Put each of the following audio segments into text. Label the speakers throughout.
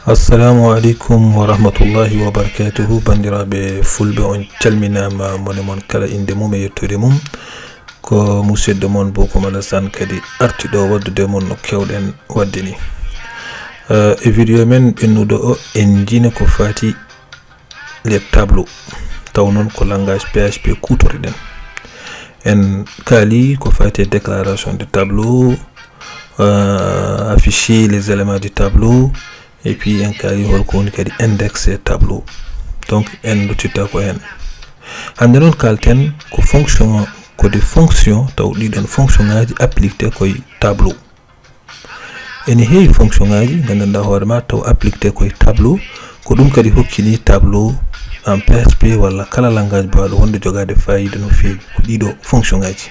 Speaker 1: Assalamu alaikum wa rahmatullahi wa barakatuhu. Bandiraɓe fulɓe, on calminama mone mon kala inde mum e yettude mum. Ko musidɗo mon Bokum Alassane kadi artiɗo waddude mon no kewɗen wadde ni. E video men ɓennuɗo o en jina ko fati les tableaux, taw non ko langage PHP kutoriɗen. En kaali ko fati déclaration de tableau, afficher les éléments du tableau, et puis en kaali holko woni kadi indexer tableau. Donc en luttita ko hen hande non kalten ko fonction, ko des fonctions taw ɗiɗon fonction ngaji appliqué koye tableau. ene heewi fonction ngaji gandanɗa hoorema taw appliqué koye tableau, ko ɗum kadi hokkini tableau en PHP walla kala langage bawaɗo wonde jogade fayida no feewi ko ɗiɗo fonction ngaji.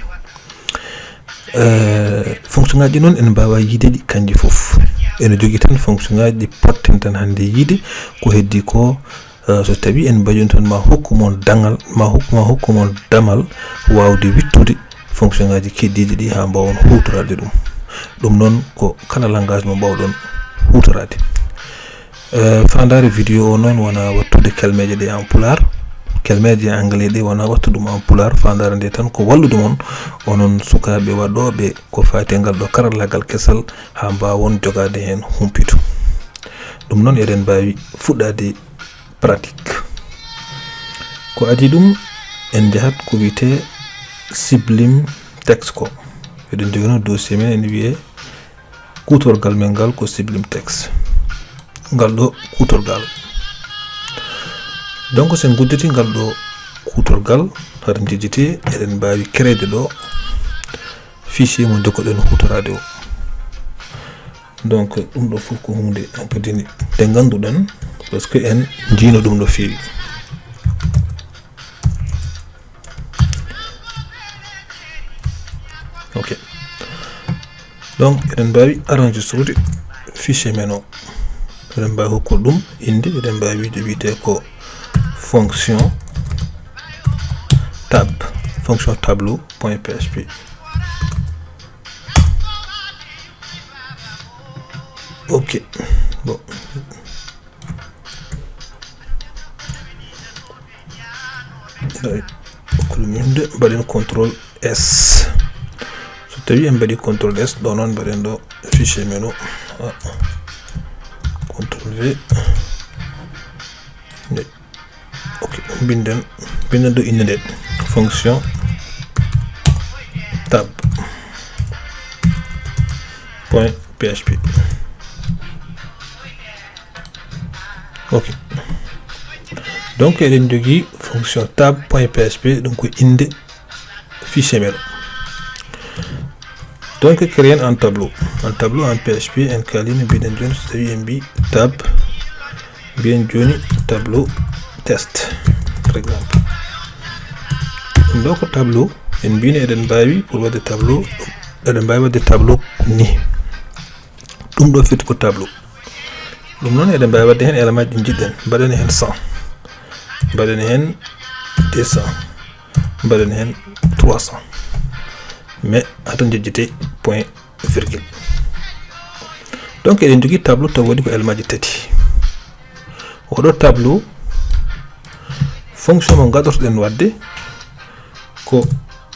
Speaker 1: Fonction ngaji noon en mbawa yiide ɗi kanji foof. ene jogui tan fonction ngaji ɗi potten tan hande yiide ko heddi ko so tawi en mbaƴon ton ma hokkumon dangal, ma hokkumon damal wawde wittude fonction ngaji keddiɗi ɗi ha mbawon hutorade ɗum noon ko kala langage mo mbawɗon hutorade. Fandare video o noon wona wattude kelmeje ɗe en pular, kelmeje anglais ɗe wona wattu ɗum en pular. Fandare nde tan ko wallude mon onon sukaɓe waɗoɓe ko fati ngal ɗo karallagal kesal ha mbawon jogade hen humpitu. ɗum noon eɗen mbawi fuɗɗade pratique. ko adi ɗum en jahat ko wiyete Sublime Text ko eɗen jogino dossier men en wiye kutorgal men ngal ko Sublime Text. ngal ɗo kutorgal, donc sen gudditi ngal ɗo kutorgal haɗa jejjiti eɗen mbawi créede ɗo fichier mo jogoɗen hutorade o. donc ɗum ɗo fof ko hunde ankadini nde ganduɗen par ce que en jino ɗum no fewi. ok, donc eɗen mbawi enregistrude fichier men o, eɗen mbawi hokkude ɗum inde, eɗen mbawi wiide wiyete ko fonction tab, fonction tableau.php. ok, bon, mbaɗen contrôle S. so tawi en mbaɗi contrôle S ɗo noon mbaɗen ɗo fichier men o, contrôle V. ok, binden ɗo inde nden fonction tab point php. ok, donc eɗen jogui fonction tab point php, ɗum ko inde fichier men. donc créen en tableau en php en kalino mbiɗen joni so tawi en mbi tab, mbiyen joni tableau test par exemple. ɗum ɗo ko tableau en mbino eɗen mbawi pour wadde tableau, eɗen mbawi wadde tableau ni. ɗum ɗo feti ko tableau. ɗum noon eɗen mbawi wadde hen élément ji ɗi jiɗɗen, mbaɗen hen 100, mbaɗen hen 200, mbaɗen hen 300, mais haton jejjete point virgule. donc eɗen jogui tableau taw waɗi ko élément ji tati. oɗo tableau fonction mo gadortoɗen wadde ko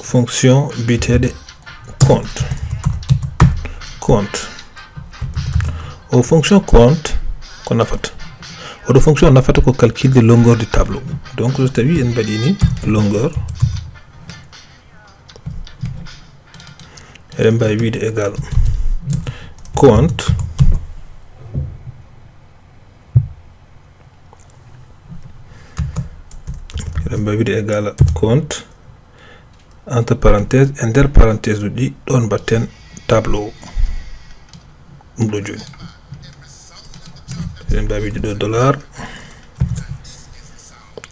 Speaker 1: fonction biteɗe compte. o fonction compte ko nafata, oɗo fonction nafata ko calcul de longueur du tableau. donc so tawi en mbaɗi ni longueur, eɗen mbawi wiide égal compte égal compte entre parenthèse e nder parenthèse uji ɗon mbatten tableau. ɗum ɗo joni eɗen mbawi wiide ɗo dollar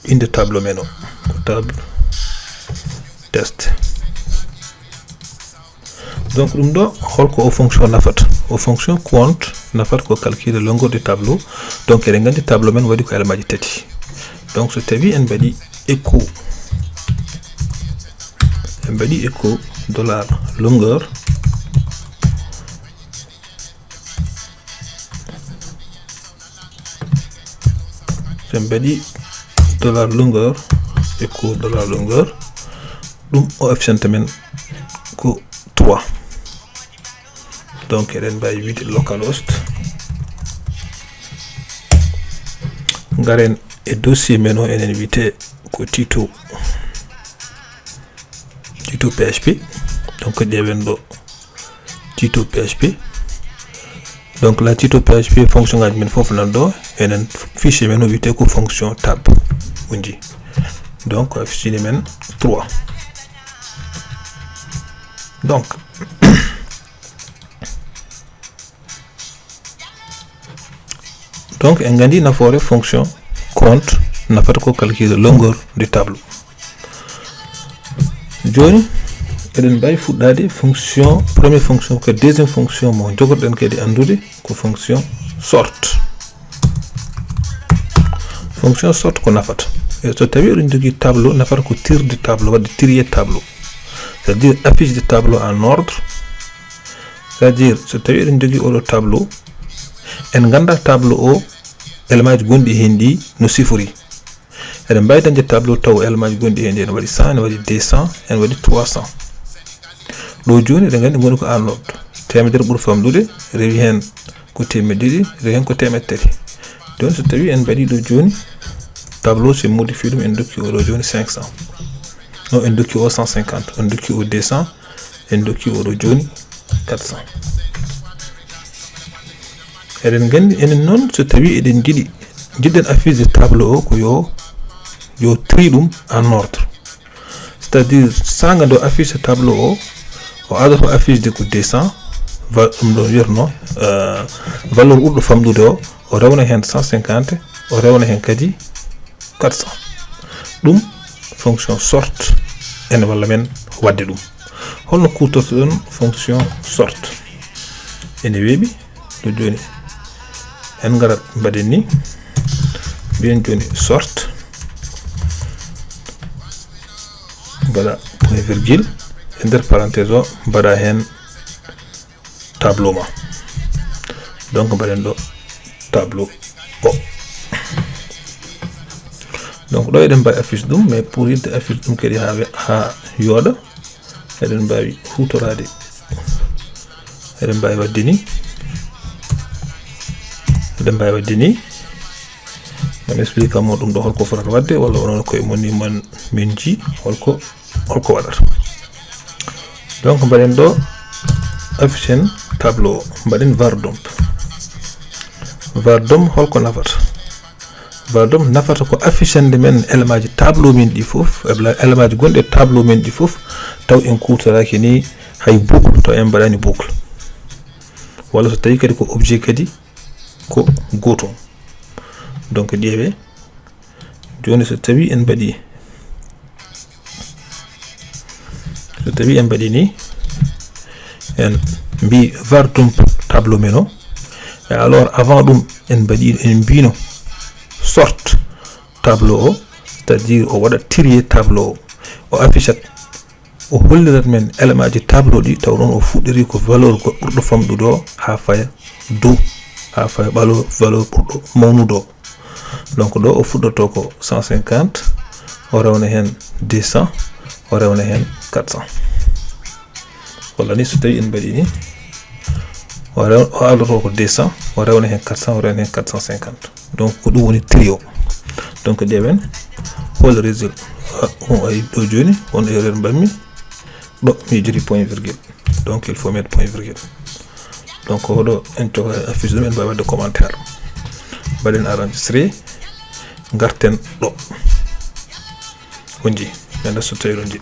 Speaker 1: inde tableau men o ko table test. donc ɗum ɗo holko o fonction nafata. o fonction compte nafata ko calcul de longueur du tableau. donc eɗen gandi tableau men waɗi ko élément ji tati. donc so tawi en mbaɗi écho dollar longueur sen badi de la longueur écho de la longueur dum coefficient men ko 3 donc eden bay 8 localhost ngaren e dossier meno enen vite ko Tito PHP donc deven do Tito PHP donc la Tito PHP fonction ngaji men fofu nan do enen fichier meno vite ko fonction tab unji donc fichier men 3 donc donc en gandi nafoore fonction compte nafata ko calculer longueur du tableau joni eden bay fuddade fonction première fonction que deuxième fonction mo jogorden kedi andude ko fonction sort ko nafata et so tawi on jogi tableau nafata ko tir de tableau wadde trier tableau c'est-à-dire affiche de tableau en ordre c'est-à-dire so tawi on jogi o tableau en ganda tableau o element gondi hendi no sifuri eden bay danje tableau taw element gondi hendi en wadi 100 en wadi 200 en wadi 300 do joni de gandi goni ko en ordre temeder bur famdude rewi hen ko temediri rewi hen ko temetteri donc so tawi en badi do joni tableau c'est modifié dum en dokki o joni 500 non en dokki o 150 en dokki o 200 en dokki o joni 400 eden gandi enen non so tawi eden jidden affiche tableau o ko yo tridum en ordre c'est-à-dire sanga do affiche tableau o adato affiche de ko 200 do yerno valeur urdo famdude o rewna hen 150 o rewna hen kadi 400 dum fonction sort en walla men wadde dum holno kutorto don fonction sort ene webi do joni en garat badeni bien joni sort bada point virgule entre parenthèse o bada hen tableau ma donc baden do tableau o donc do eden bay affiche dum mais pour yidde affiche dum kedi ha yoda eden bawi hutorade eden bawi waddini man explique mo dum do holko fotata wadde walla onon koy moni man minji holko wadata donc baden do affiche tableau baden vardom holko nafata vardom nafata ko affichande men element tableau men di fof element gonde tableau men di fof taw en kutoraki ni hay boucle to en badani boucle wala so tawi kadi ko objet kadi ko goto donc diewe joni so tawi en badi ni en bi vardum tableau meno et alors avant dum en badi en bino sort tableau c'est-à-dire o wada trier tableau o affiche o hollirat men element ji tableau di taw non o fuddiri ko valeur ko burdo famdudo ha faya do ha faya balo valeur burdo mawnudo donc do o fuddoto ko 150 o rewna hen 200 o rewna hen 400 wala ni so tawi en badi ni o aldoto ko 200 o rewna hen 400 o rewna hen 450 donc ko dum woni trio donc dewen hol résultat on ay do joni on erreur bammi do mi jiri point virgule donc il faut mettre point virgule donc odo en to affiche dum en ba wadde commentaire baden enregistrer garten do onji men so tawi onji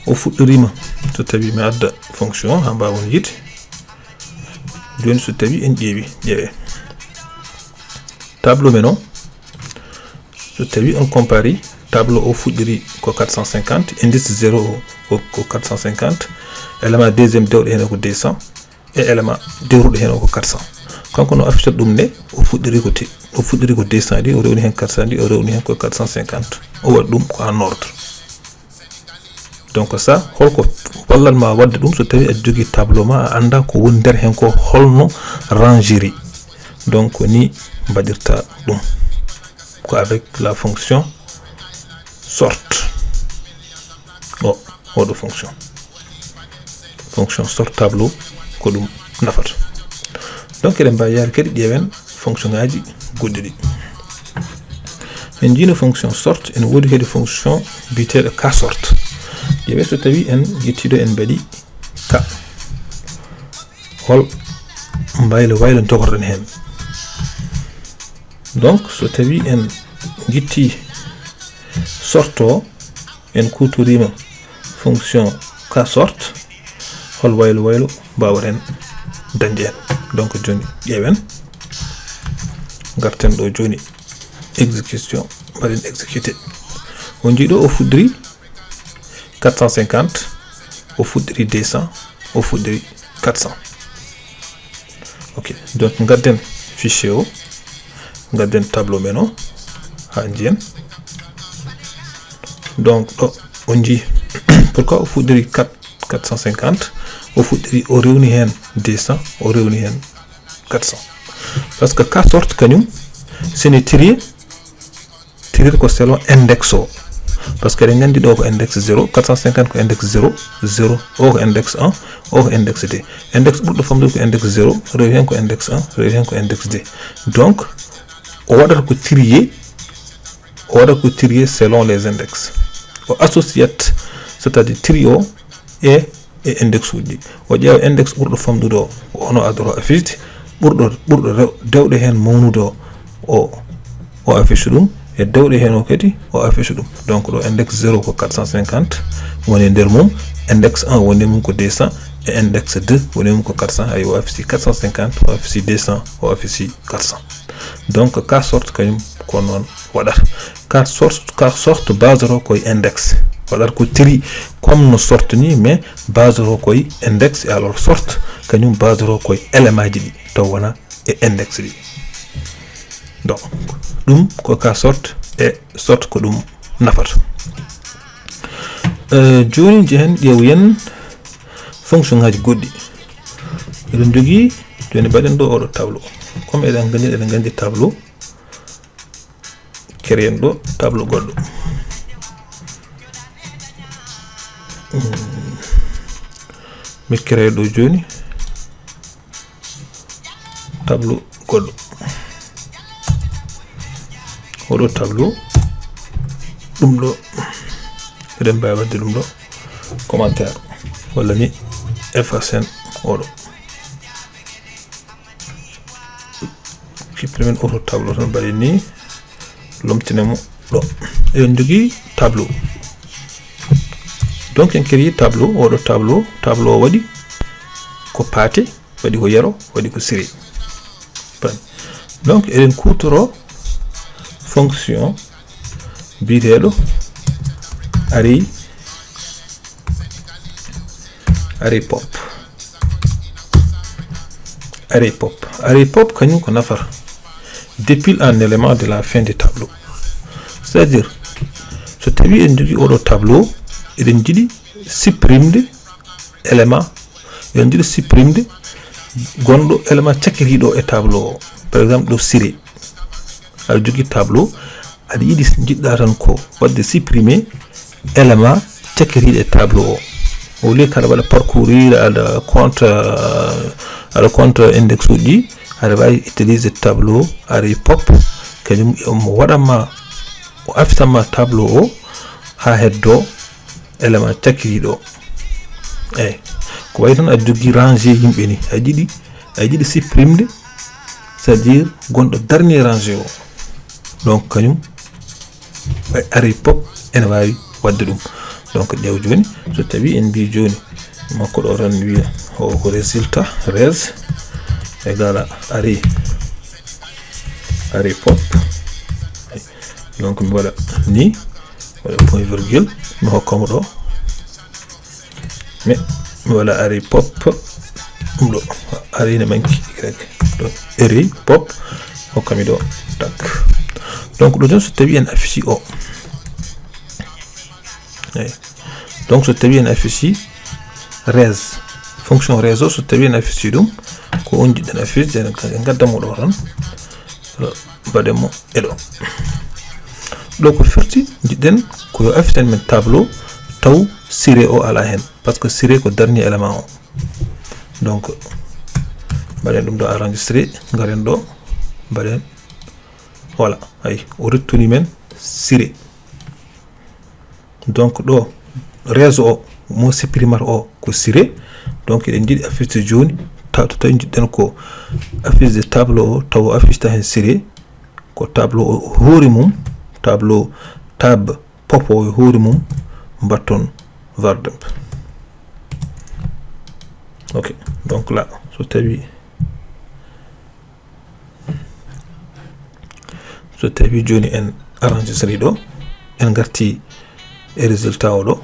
Speaker 1: o fuddorima so tawi mi adda fonction ha ba won yit joni so tawi en ƴeewi tableau meno so tawi on compari tableau o fuddiri ko 450 indice 0 ko 450 élément deuxième dewde hen ko 200 et élément dewrude hen ko 400 kanko no affiche dum ne o fuddiri ko 200 di o rewni hen 400 di o rewni hen ko 450 o wad dum ko en ordre donc ça holko wallal ma wadde dum so tawi a jogi tableau ma anda ko woni der hen ko holno rangeri donc ni badirta dum ko avec la fonction sort. Bon, oɗo fonction sort tableau ko ɗum nafata. Donc eɗen mbawi yaade kadi ƴeewen fonction ngaji goɗɗi ɗi. En jino fonction sort en wodi kadi fonction biteɗo ka sort. ƴeewe so tawi en yettiɗo en mbaɗi ka hol waylo jogorɗen hen. Donc so tawi en gitti sorto en kutorima fonction ka sort hol waylo bawren dañde hen. Donc joni ƴeewen garten ɗo joni exécution mbaɗen exécuté. On jiiɗo o fuɗɗiri 450, o fuɗɗiri 200, o fuɗɗiri 400. Ok, donc gadden fichier o, gadden tableau men o ha jiyen. Donc ɗo on ji pourquoi o fuɗɗiri 450, o fuɗɗiri o rewni hen 200, o rewni hen 400. Parce que ka sort kañum sene tirer ko selon index o. Parce que eɗen gandi ɗo ko index 0, 450 ko index 0, 0 o ko index 1, o ko index 2. Index ɓurɗo famɗude ko index 0, rewi hen ko index 1, rewi hen ko index 2. Donc o waɗata ko trier selon les index. O associate, c'est-à-dire tri o e index uji. O ƴeewa index ɓurɗo famɗude o ono adoro affiche, ɓurɗo dewɗe hen mawnude o affiche ɗum, e dewɗe hen o kadi o affiche ɗum. Donc ɗo index 0 ko 450 woni nder mum, index 1 woni mum ko 200, e index 2 woni mum ko 400. Ay o affiche 450, o affiche 200, o affiche 400. Donc ka sort kañum ko non waɗata. Ka sort base ro koye index, waɗata ko tri comme no sort ni, mais base ro koye index. Et alors sort kañum base ro koye élément ji ɗi taw wona e index ɗi. Donc ɗum ko ka sort, e sort ko ɗum nafata. Joni jehen ƴeewen fonction ngaji goɗɗi. Eɗen jogui joni mbaɗen ɗo oɗo tableau. Comme eɗen gandi tableau, créen ɗo tableau goɗɗo. Mi créé ɗo joni tableau goɗɗo. Oɗo tableau ɗum ɗo eɗen mbawi wadde ɗum ɗo commentaire, walla mi efface hen oɗo. Supprimen auto tableau tan mbaɗi ni, lomtinemo ɗo. Eɗen jogui tableau. Donc en créé tableau, oɗo tableau o waɗi ko paate, waɗi ko yero, waɗi ko série. Donc eɗen kutoro fonction biteɗo array pop kañum ko nafata dépile un élément de la fin du tableau. C'est-à-dire so tawi en jogui oɗo tableau, eɗen jiiɗi supprimde élément, eɗen jiiɗi supprimde gonɗo élément cakkiriɗo e tableau o. Par exemple ɗo série, aɗa jogui tableau, aɗa yiɗi jiɗɗa tan ko wadde supprimer élément cakkiriɗo e tableau o. Au lieu kaɗa waɗa parcourir aɗa compte index uji, aɗa wawi utiliser tableau array pop kañum mo waɗanma, o affitanma tableau o ha heddo élément cakkiriɗo. Eyyi ko way tan aɗa jogui rangé yimɓe ni, a yiɗi supprimde, c'est-à-dire gonɗo dernier rangé o. Donc kañum array pop ene wawi wadde ɗum. Donc ƴeew joni so tawi en mbi joni makko ɗo tan wiya o ko résultat res égal array pop. Donc mi waɗa ni, waɗa point virgule, mi hokkamo ɗo, mi waɗa array pop ɗum ɗo, array ne manki y. Donc array pop hokkami ɗo tak. Donc ɗo joni so tawi en affici o, donc so tawi en affici res, fonction res o, so tawi en affici ɗum ko on jiɗɗen affice, en gaddamo ɗo tan mbaɗenmo e ɗo. do ko firti jidden ko yo affiche men tableau taw siré o ala hen parce que siré ko dernier élément o donc baden dum do enregistrer ngaren do baden voilà ay o rettuni men siré donc do réseau o mo supprimer o ko siré donc eden jidi affiche joni to tawi jidden ko affiche de tableau o taw affiche ta hen siré ko tableau o hori mum tableau tab popo o hori mum button vardemp. Ok, donc là so tawi joni en enregistré do en garti e résultat o do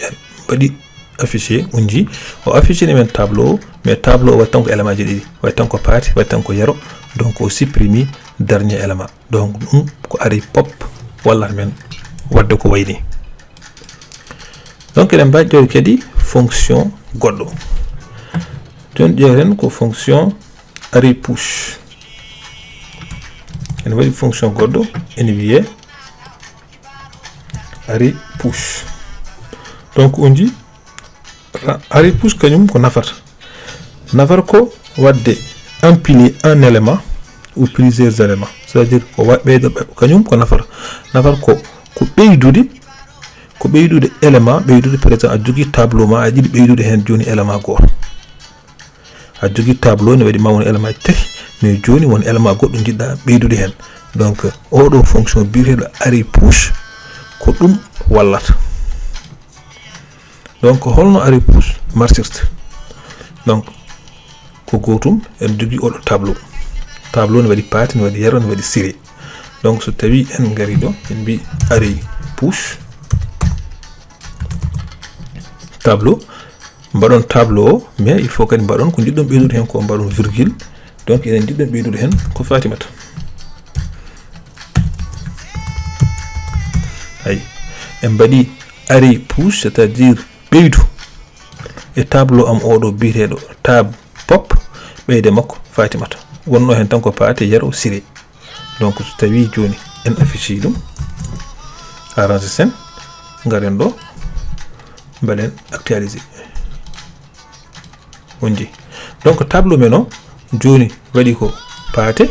Speaker 1: en badi affiché unji o affiché men tableau mais tableau wa tan ko élément jidi wa tan ko parti wa tan ko yero donc o supprimi dernier élément donc ko ari pop walla men wadde ko wayni donc en badjo kedi fonction goddo ton jeren ko fonction ari push en wadi fonction goddo en wiye ari push donc unji ari push kanyum ko nafar ko wadde empiler un élément ou plusieurs éléments c'est-à-dire ko wadde kanyum ko nafar ko beydude élément beydude par exemple a jogi tableau ma a jidi beydude hen joni élément goto a jogi tableau ne wadi ma won élément tati mais joni won élément goddo jidda beydude hen donc odo fonction biredo ari push ko dum wallata donc holno ari push marchirta donc ko gotum en jogi odo tableau ne wadi parti ne wadi yero ne wadi siré donc so tawi en ngari do en bi ari push tableau badon tableau mais il faut que badon ko jiddon beydude hen ko badon virgule donc enen jiddon beydude hen ko fatimata ay en badi ari push c'est-à-dire beydu e tableau am odo bitedo tab pop beyde makko fatimata wonno hen tan ko paate yero siré donc so tawi joni en affiche dum arrange sen ngaren do balen actualiser wonji donc tableau meno joni wadi ko paate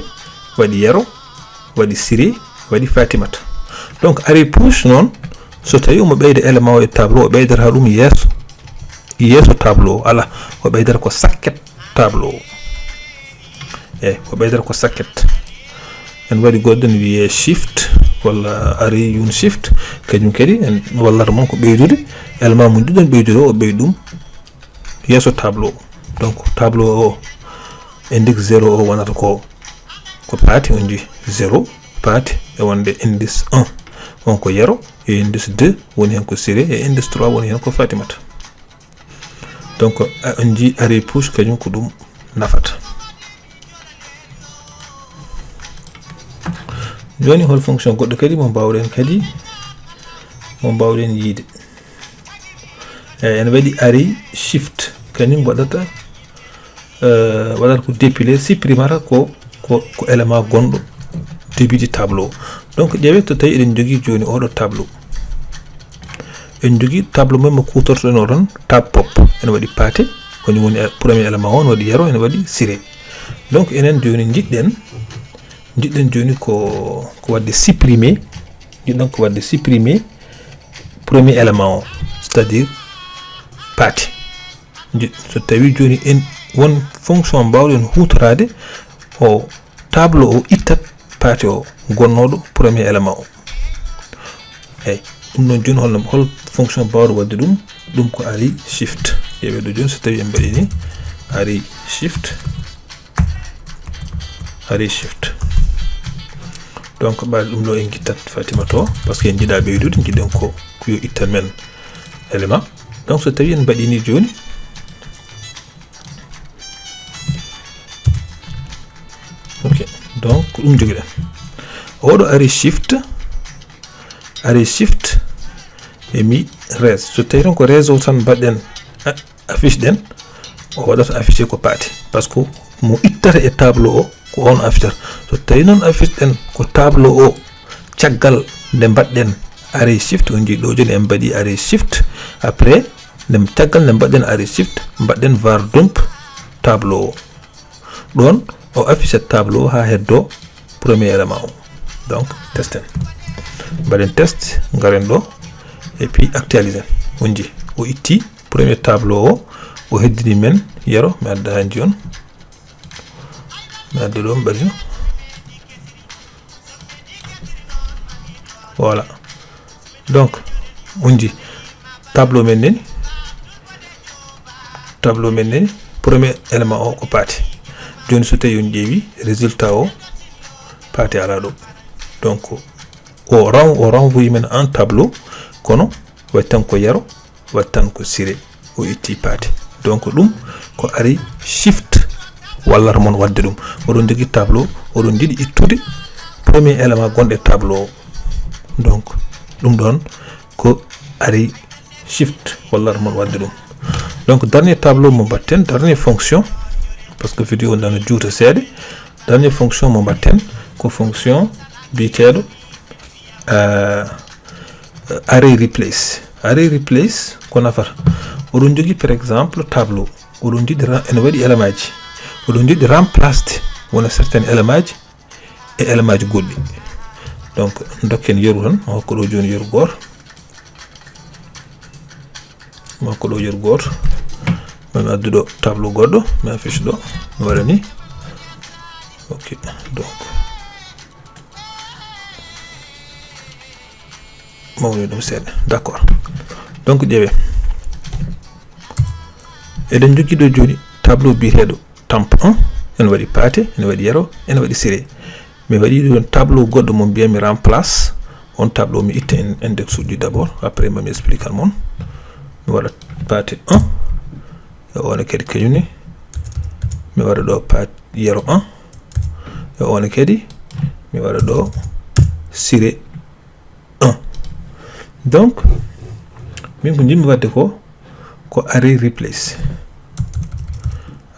Speaker 1: wadi yero wadi siré wadi fatimata donc ari push non so tawi mo beyde élément e tableau o beydata dum yeso tableau ala o beydata ko sacket tableau o beydata ko sacket en wadi goddon wiye shift wala ari un shift kanyum kedi en wallata mon ko beydude élément mun dudon beydude o beydum yeso tableau donc tableau o index 0 o wonata ko paati onji 0 paati e wonde index 1 on ko yero e index 2 woni hen ko siré e index 3 woni hen ko fatimata donc onji ari push kanyum ko dum nafata joni hol fonction goddo kadi mo bawden yide en wadi ari shift kanyum wadata ko dépiler supprimera ko élément gondo début du tableau donc jewe to tay eden jogi joni odo tableau en jogi tableau mem ko torto no ron tab pop en wadi paté ko ni woni premier élément on wadi yero en wadi siré donc enen joni jidden joni ko wadde supprimer jidon ko wadde supprimer premier élément c'est-à-dire paté so tawi joni en won fonction bawden hutorade o tableau o ittat paté o gonnodo premier élément o dum non joni hol fonction bawdo wadde dum ko ari shift yebe do joni so tawi en badi ni ari shift donc ba dum do en gittat fatima to parce que en jida beydude jidden ko yo ittan men élément donc so tawi en badi ni joni ok donc dum jogiɗen oɗo ari shift e mi res so tawi tan ko réseau tan badden affiche den o wadata affiché ko paati parce que mo ittata e tableau o ko on affichata so tawi non affiche den ko tableau o caggal nde badden array shift on jiiɗo joni en mbaɗi array shift après nde caggal nde mbaɗen array shift mbaɗen var dump tableau ɗon o affiche tableau ha heddo premier élément o. Donc testen mbaɗen test garen ɗo et puis actualiser on ji o itti premier tableau o heddini men yero mi adda hanji on mi adda ɗo mbaɗi voilà. Donc on ji tableau men neni premier élément o ko paati joni so tawi on ƴeewi résultat o paati ala ɗo. Donc o renvoie men en tableau kono waɗi tan ko yero waɗi tan ko siré o itti paati. Donc ɗum ko ari shift wallata mon wadde ɗum oɗon jogui tableau oɗon jiiɗi ittude premier élément gonɗe tableau o. Donc ɗum ɗon ko ari shift wallata mon wadde ɗum. Donc dernier tableau mo batten dernier fonction parce que vidéo nana juuta seeɗa dernier fonction mo batten ko fonction biteɗo array replace. Array replace ko nafata oɗon jogui par exemple tableau oɗon jiiɗi ene waɗi élément ji oɗon jiiɗi remplace wona certain élément ji e élément ji goɗɗi. Donc dokken yeru tan o hokko ɗo joni yeru goto mi hokko ɗo yeru goto mi addu ɗo tableau goɗɗo mi affiche ɗo mi waɗa ni ok. Donc mawni ɗum seeɗa d'accord. Donc ƴeewe eɗen jogui ɗo joni tableau biteɗo temp 1 ene waɗi paate ene waɗi yero ene waɗi siré. mi waɗi ɗon tableau goɗɗo mo mbiyami remplace on tableau mi itta index uji d'abord après mami explique mon mi waɗa paate 1 e one kadi kañumne mi waɗa ɗo paate yero 1 e one kadi mi waɗa ɗo siré 1. Donc min ko jimmi wadde ko array replace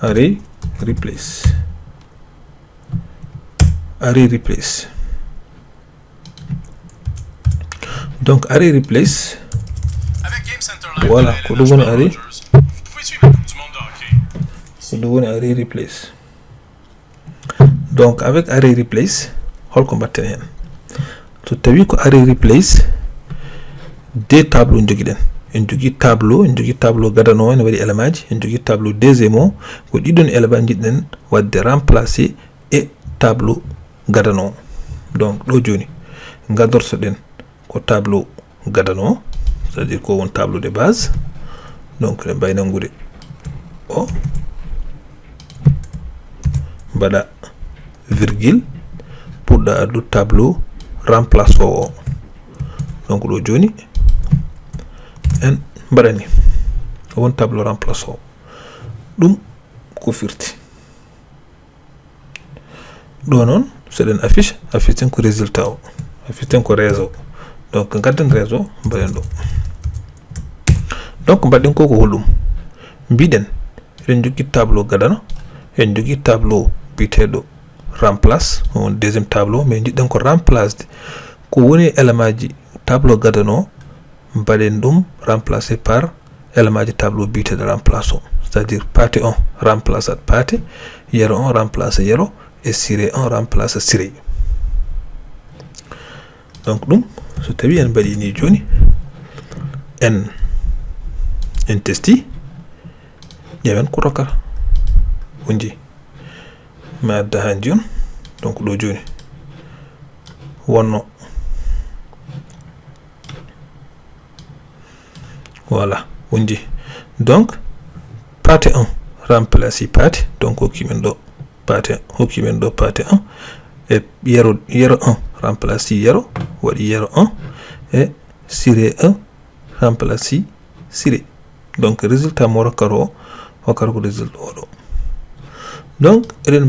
Speaker 1: array replace array replace. Donc array replace voilà ko ɗum woni array ko ɗum woni array replace. Donc avec array replace holko mbatten hen so tawi ko array replace deux tableau joguiɗen en jogui tableau gadano ene waɗi élément ji en jogui tableau deuxième o ko ɗiɗon élément jiɗɗen wadde remplacer e tableau gadano. Donc ɗo joni gadortoɗen ko tableau gadano c'est à dire ko won tableau de base. Donc ɗe mbay nangude o mbaɗa virgule puɗɗa addu tableau remplace o. Donc ɗo joni en mbaɗani won tableau remplace o ɗum ko firti ɗo noon seɗen affiche ten ko résultat o affiche ten ko réseau. Donc gadden réseau mbaɗen ɗo. Donc mbaɗen ko holɗum mbiɗen eɗen jogui tableau gadano en jogui tableau biteɗo remplace on deuxième tableau mais jiɗɗen ko remplace ko woni élément ji tableau gadano mbaɗen ɗum remplacé par élément ji tableau biteɗo remplace o. C'est à dire paate 1 remplace paate yero 1 remplace yero et siré 1 remplace siré. Donc ɗum so tawi en mbaɗi ni joni en testi ƴeewen ko rokkata on ji mi adda hanji on. Donc ɗo joni wonno voilà on ji donc paate 1 remplace paate donc hokkimen ɗo paate 1 e yero 1 remplace yero waɗi yero 1 e siré 1 remplace siré. Donc résultat mo rokkata o hokkata ko résultat oɗo. Donc eɗen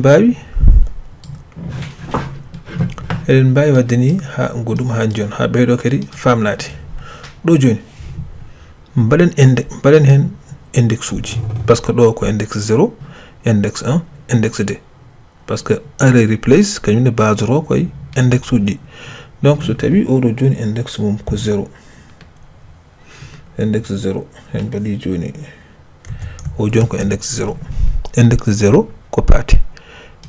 Speaker 1: mbawi wadde ni ha goɗɗum ha joni ha ɓeyɗo kadi famnade ɗo joni mbaɗen hen index uji par ce que ɗo ko index 0 index 1 index 2 par ce que array replace kañumne base ro koye index uji donc so tawi oɗo joni index mum ko 0 index 0 en mbaɗi joni o joni ko index 0 index 0 ko paati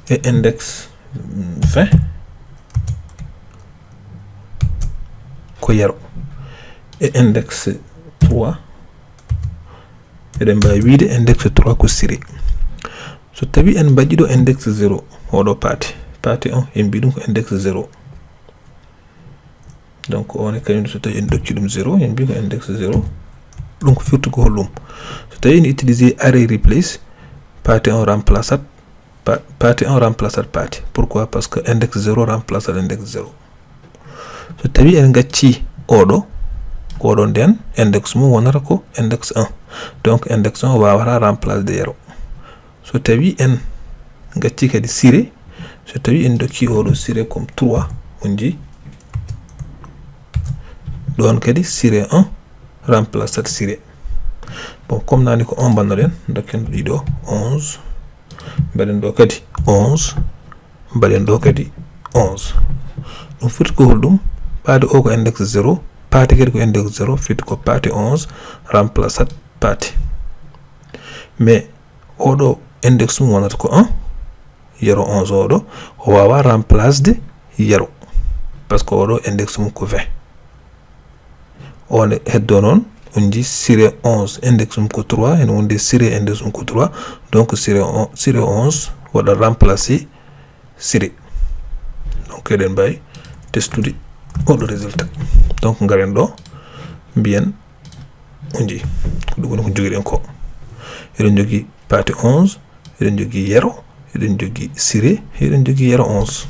Speaker 1: e index 20 ko yero e index 3 eɗen mbawi wiide index 3 ko siré so tawi en mbaɗi ɗo index 0 oɗo paati 1 en mbi ɗum ko index 0 donc on kañum so tawi en dokki ɗum 0 en mbi ko index 0 ɗum ko firti ko hollum so tawi en utiliser array replace paati 1 remplaçat paati 1 remplaçat paati pourquoi parce que index 0 remplaçat index 0 so tawi en gacci oɗo nden index mum wonata ko index 1 donc index 1 wawata remplace de yero so tawi en gacci kadi siré so tawi en dokki oɗo siré comme 3 on ji ɗon kadi siré 1 remplaçat siré bon comme nani ko 1 bannoɗen dokken ɗiɗo 11 mbaɗen ɗo kadi 11 mbaɗen ɗo kadi 11 ɗum firti ko holɗum paade o ko index 0 paati kadi ko index 0 firti ko paati 11 remplaçat paati mais oɗo index mum wonata ko 1 yero 11 oɗo o wawa remplace de yero parce que oɗo index mum ko 20 on heddo noon on ji siré 11 index mum ko 3 en wonde siré index mum ko 3 donc siré 11 waɗa remplacer siré donc eɗen mbawi testude oɗo résultat donc ngaren ɗo mbiyen on ji ko ɗum woni ko joguiɗen ko eɗen jogui paati 11 eɗen jogui yero eɗen jogui siré eɗen jogui yero 11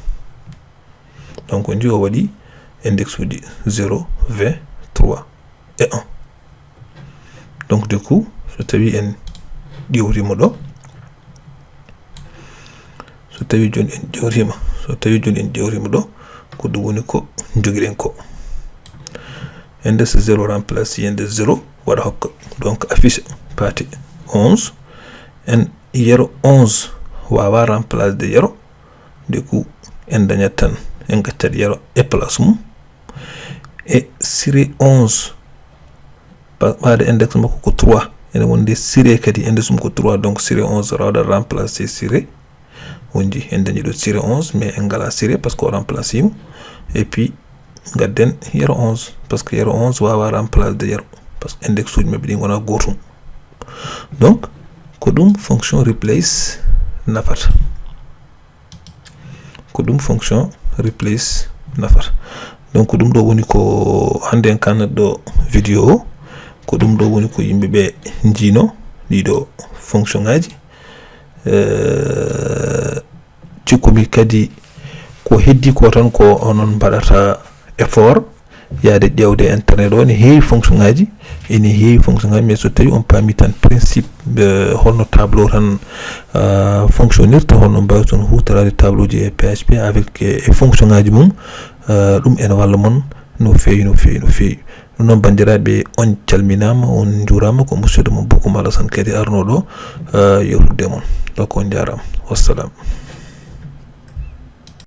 Speaker 1: donc on ji o waɗi index uji 0 20 3 et 1 donc du coup so tawi en ƴewrima ɗo so tawi joni en ƴewrima ɗo ko ɗum woni ko joguiɗen ko index 0 remplace index 0 waɗa hokka donc affiche paati 11 en yero 11 wawa remplace de yero du coup en dañat tan en gaccat yero e place mum e siré 11 ɓaade index makko ko 3 ene wonde siré kadi index mum ko 3 donc siré 11 rawɗa remplacer siré wonji en dañi ɗo siré 11 mais en ngala siré parce que o remplace yimo et puis gadden yero 11 parce que yero 11 wawa remplace de yero parce que index uji mabɓe ɗi gona gotum donc ko ɗum fonction replace nafata donc ɗum ɗo woni ko hande en kannat ɗo vidéo o ko ɗum ɗo woni ko yimɓeɓe jiino ɗiɗo fonction ngaji cikkumi kadi ko heddi ko tan ko onon mbaɗata effort yaade ƴewde internet o ne heewi fonction ngaji ene heewi fonction ngaji mais so tawi on paami tan principe holno tableau tan fonctionnirta holno mbawi toon hutorade tableau ji e PHP avec e fonction ngaji mum ɗum ene walla mon no feewi ɗum noon bandiraɓe on calminama on jurama ko musidɗo mo Bokum Alassane Kadi arno ɗo yewtude mon donc on jarama wassalam.